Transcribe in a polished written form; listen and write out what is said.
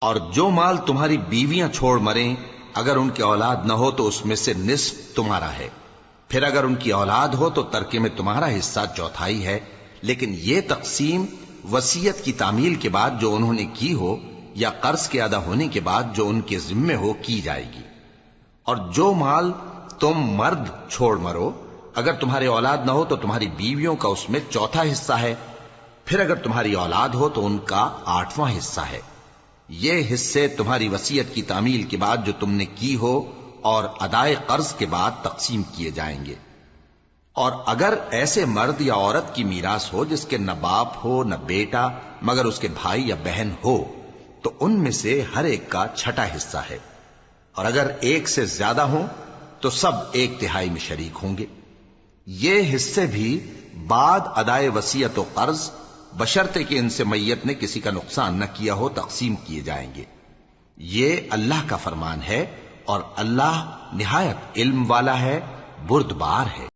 اور جو مال تمہاری بیویاں چھوڑ مریں اگر ان کی اولاد نہ ہو تو اس میں سے نصف تمہارا ہے، پھر اگر ان کی اولاد ہو تو ترکے میں تمہارا حصہ چوتھائی ہے، لیکن یہ تقسیم وصیت کی تعمیل کے بعد جو انہوں نے کی ہو یا قرض کے ادا ہونے کے بعد جو ان کے ذمے ہو کی جائے گی۔ اور جو مال تم مرد چھوڑ مرو اگر تمہارے اولاد نہ ہو تو تمہاری بیویوں کا اس میں چوتھا حصہ ہے، پھر اگر تمہاری اولاد ہو تو ان کا 8واں حصہ ہے۔ یہ حصے تمہاری وصیت کی تعمیل کے بعد جو تم نے کی ہو اور ادائے قرض کے بعد تقسیم کیے جائیں گے۔ اور اگر ایسے مرد یا عورت کی میراث ہو جس کے نہ باپ ہو نہ بیٹا مگر اس کے بھائی یا بہن ہو تو ان میں سے ہر ایک کا چھٹا حصہ ہے، اور اگر ایک سے زیادہ ہوں تو سب 1/3 میں شریک ہوں گے۔ یہ حصے بھی بعد ادائے وصیت و قرض بشرطے کہ ان سے میت نے کسی کا نقصان نہ کیا ہو تقسیم کیے جائیں گے۔ یہ اللہ کا فرمان ہے اور اللہ نہایت علم والا ہے، بردبار ہے۔